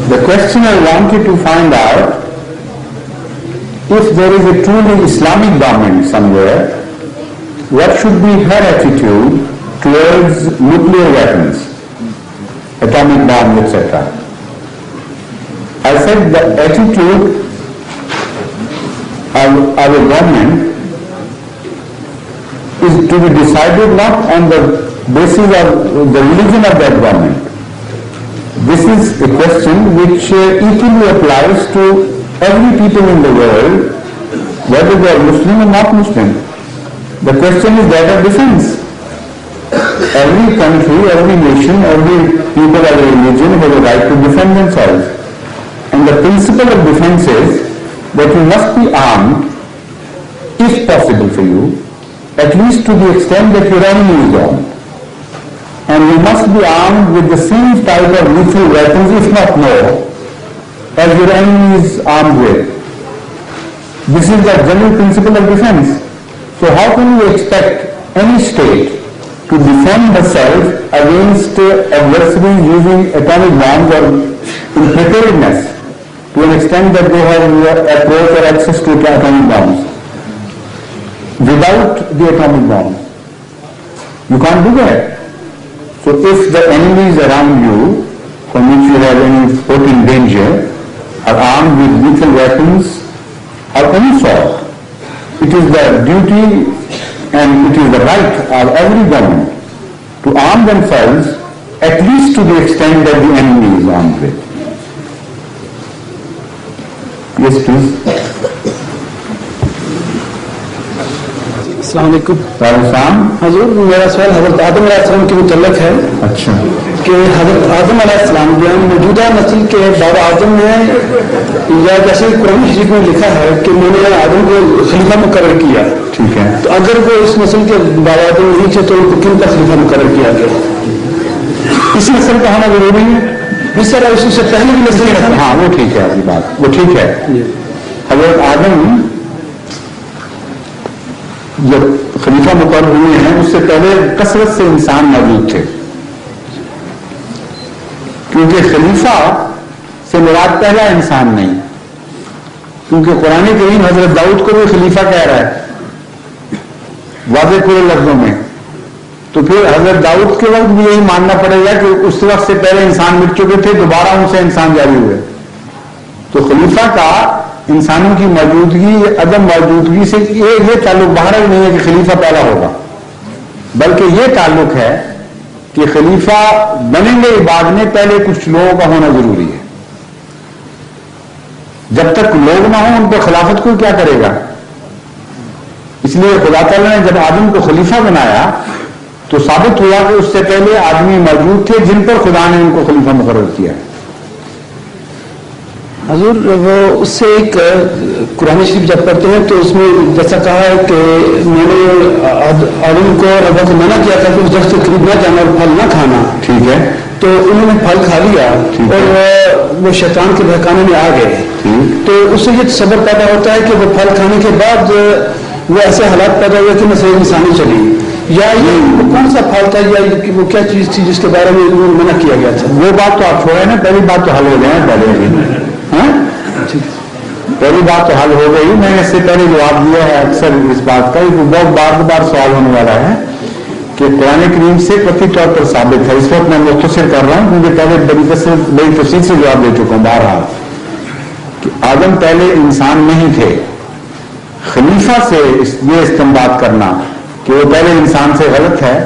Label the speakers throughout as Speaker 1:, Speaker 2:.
Speaker 1: The question I wanted to find out, if there is a truly Islamic government somewhere, what should be her attitude towards nuclear weapons, atomic bombs, etc.? I said the attitude of our government is to be decided not on the basis of the religion of that government. This is a question which equally applies to every people in the world, whether they are Muslim or not Muslim. The question is that of defense. Every country, every nation, every people, every religion has a right to defend themselves. And the principle of defense is that you must be armed, if possible for you, at least to the extent that your enemy is armed. And you must be armed with the same type of lethal weapons, if not more, as your enemy is armed with. This is the general principle of defense. So how can you expect any state to defend herself against adversaries using atomic bombs or in preparedness to an extent that they have approach or access to atomic bombs without the atomic bomb? You can't do that. So if the enemies around you, from which you have any potent danger, are armed with lethal weapons of any sort, it is the duty and it is the right of every government to arm themselves at least to the extent that the enemy is armed with. Yes, please.
Speaker 2: السلام علیکم.
Speaker 1: حضور
Speaker 2: میرا سوال حضرت آدم علیہ السلام کے متعلق ہے.
Speaker 1: اچھا.
Speaker 2: کہ حضرت آدم علیہ السلام جو ہے موجودہ نسل کے بابا اعظم نے یا جیسے قرآن شریف میں لکھا ہے کہ میں نے آدم کو خلیفہ مقرر کیا.
Speaker 1: ٹھیک ہے.
Speaker 2: تو اگر وہ اس نسل کے بابا اعظم نہیں تھے تو ان کو کن کا خلیفہ مقرر کیا گیا؟
Speaker 1: اس نسل کا ہونا ضروری ہے.
Speaker 2: اس طرح اس سے پہلے بھی نسل ہے.
Speaker 1: ہاں وہ ٹھیک ہے آپ کی بات, وہ ٹھیک ہے. حضرت آدم جب خلیفہ مقرر ہوئے ہیں اس سے پہلے کثرت سے انسان موجود تھے, کیونکہ خلیفہ سے مراد پہلا انسان نہیں, کیونکہ قرآن کریم حضرت داؤد کو بھی خلیفہ کہہ رہا ہے واضح پورے لفظوں میں. تو پھر حضرت داؤد کے وقت بھی یہی ماننا پڑے گا کہ اس وقت سے پہلے انسان مٹ چکے تھے, دوبارہ ان سے انسان جاری ہوئے. تو خلیفہ کا انسانوں کی موجودگی عدم موجودگی سے یہ تعلق باہر ہی نہیں ہے کہ خلیفہ پہلا ہوگا, بلکہ یہ تعلق ہے کہ خلیفہ بنیں گے بعد میں, پہلے کچھ لوگوں کا ہونا ضروری ہے. جب تک لوگ نہ ہوں ان پر خلافت کو کیا کرے گا؟ اس لیے خدا تعالیٰ نے جب آدم کو خلیفہ بنایا تو ثابت ہوا کہ اس سے پہلے آدمی موجود تھے جن پر خدا نے ان کو خلیفہ مقرر کیا.
Speaker 2: حضور وہ اس سے ایک قرآن شریف جب پڑھتے ہیں تو اس میں جیسا کہا ہے کہ میں نے آدم کو اور ابا کو منع کیا تھا کہ اس درخت سے قریب نہ جانا اور پھل نہ کھانا.
Speaker 1: ٹھیک ہے.
Speaker 2: تو انہوں نے پھل کھا لیا اور وہ شیطان کے بہکانے میں آ گئے. تو اس سے یہ تصور پیدا ہوتا ہے کہ وہ پھل کھانے کے بعد وہ ایسے حالات پیدا ہوئے کہ نسل انسانی چلی, یا یہ کون سا پھل تھا یا وہ کیا چیز تھی جس کے بارے میں انہوں نے منع کیا گیا تھا؟
Speaker 1: وہ بات تو آپ چھوڑے نا, پہلی بات تو حل ہو جائے. پہلی بات تو حل ہو گئی. میں نے اس سے پہلے جواب دیا ہے اکثر اس بات کا, بہت بار بار سوال ہونے والا ہے کہ قرآن کریم سے قطعی طور پر ثابت ہے. اس وقت میں مختصر کر رہا ہوں کیونکہ پہلے بڑی تفصیل سے جواب دے چکا ہوں بہرحال کہ آدم پہلے انسان نہیں تھے. خلیفہ سے یہ استنباط کرنا کہ وہ پہلے انسان سے غلط ہے,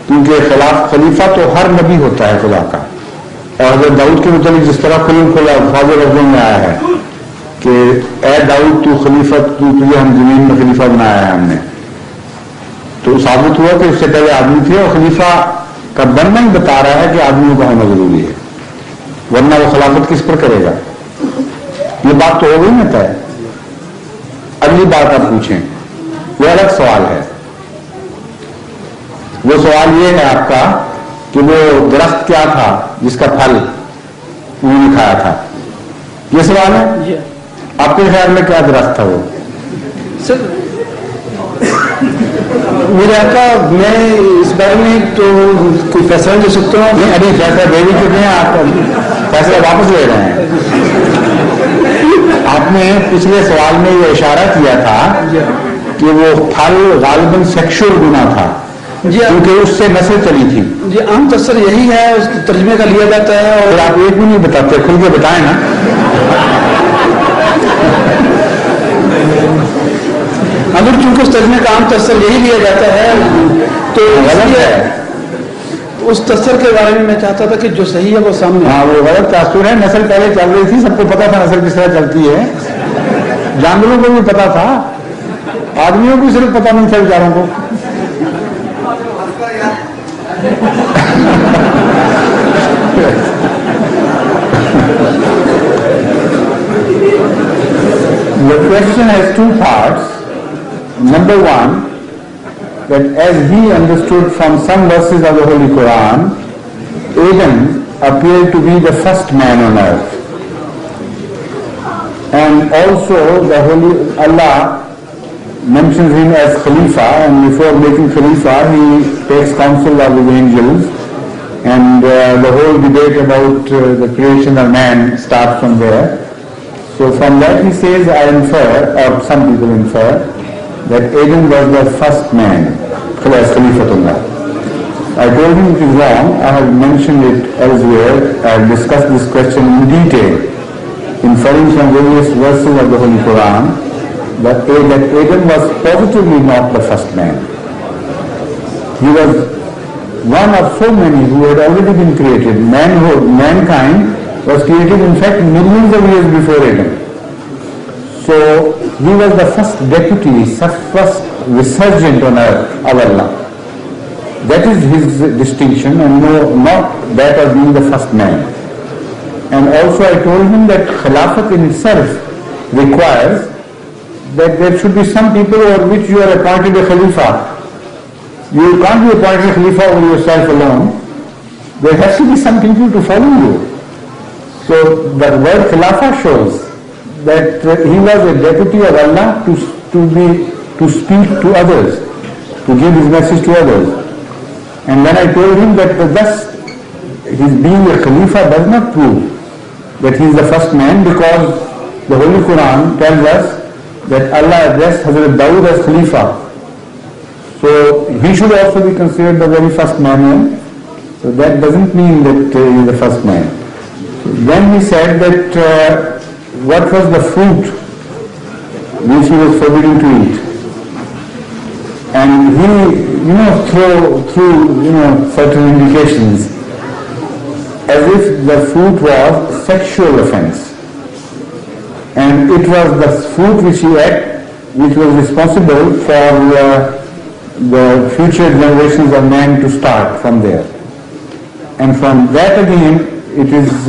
Speaker 1: کیونکہ خلیفہ تو ہر نبی ہوتا ہے خدا کا. اور حضرت داؤد کے متعلق جس طرح فاضل لفظوں میں آیا ہے کہ اے داؤد تو خلیفہ, تجھے ہم زمین میں خلیفہ بنایا ہے ہم نے, تو ثابت ہوا کہ اس سے پہلے آدمی تھے. اور خلیفہ کا بننا ہی بتا رہا ہے کہ آدمیوں کا ہونا ضروری ہے, ورنہ وہ خلافت کس پر کرے گا؟ یہ بات تو ہو گئی نا طے. اگلی بات آپ پوچھیں, وہ الگ سوال ہے. وہ سوال یہ ہے آپ کا کہ وہ درخت کیا تھا جس کا پھل انہوں نے کھایا تھا, یہ سوال ہے. آپ کے خیال میں کیا درخت تھا وہ؟
Speaker 2: میرے آقا میں اس بارے میں تو کوئی فیصلہ دے سکتا ہوں.
Speaker 1: نہیں ابھی فیصلہ دے بھی چکے ہیں آپ, فیصلہ مسئلہ واپس لے رہے ہیں. آپ نے پچھلے سوال میں یہ اشارہ کیا تھا کہ وہ پھل غالباً سیکشل گناہ تھا کیونکہ اس سے نسل چلی تھی.
Speaker 2: جی عام تفسیر یہی ہے, اس ترجمے کا لیا جاتا ہے.
Speaker 1: اور آپ ایک بھی نہیں بتاتے, کھل کے بتائیں نا.
Speaker 2: اگر چونکہ اس ترجمے کا عام تفسیر یہی لیا جاتا ہے تو
Speaker 1: غلط ہے.
Speaker 2: اس تفسیر کے بارے میں چاہتا تھا کہ جو صحیح ہے وہ سامنے.
Speaker 1: ہاں وہ غلط تاثر ہے. نسل پہلے چل رہی تھی, سب کو پتا تھا نسل کس طرح چلتی ہے. جانوروں کو بھی پتا تھا, آدمیوں کو صرف پتا نہیں تھا بیچاروں کو. The question has two parts. Number one, that as he understood from some verses of the Holy Quran, Adam appeared to be the first man on earth. And also the Holy Allah mentions him as Khalifa, and before making Khalifa he takes counsel of the angels, and the whole debate about the creation of man starts from there. So from that he says, I infer, or some people infer, that Adam was the first man as Khalifatullah. I told him it is wrong. I have mentioned it elsewhere. I have discussed this question in detail, inferring from various verses of the Holy Quran that Adam was positively not the first man. He was one of so many who had already been created. Mankind was created in fact millions of years before Adam. So he was the first deputy, first resurgent on earth of Allah. That is his distinction, and no, not that of being the first man. And also I told him that Khilafat in itself requires that there should be some people over which you are appointed a Khalifa. You can't be appointed a Khalifa over yourself alone. There has to be some people to follow you. So the word Khilafah shows that he was a deputy of Allah to speak to others, to give his message to others. And then I told him that thus his being a Khalifa does not prove that he is the first man, because the Holy Quran tells us that Allah addressed Hazrat Dawood as Khalifa. So he should also be considered the very first man. So that doesn't mean that he is the first man. Then he said that what was the fruit which he was forbidden to eat? And he, through certain indications, as if the fruit was sexual offense. And it was the fruit which he ate which was responsible for the future generations of man to start from there. And from that again, it is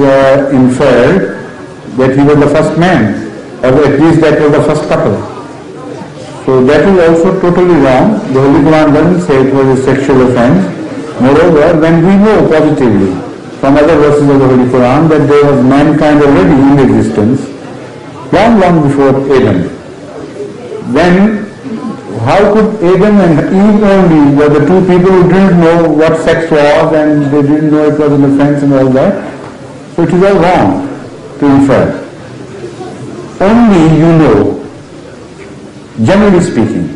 Speaker 1: inferred that he was the first man, or at least that was the first couple. So that is also totally wrong. The Holy Quran doesn't say it was a sexual offense. Moreover, when we know positively from other verses of the Holy Quran that there was mankind already in existence long before Adam, then how could Adam and Eve only were the two people who didn't know what sex was, and they didn't know it was an offense and all that? So it is all wrong to infer. Only generally speaking,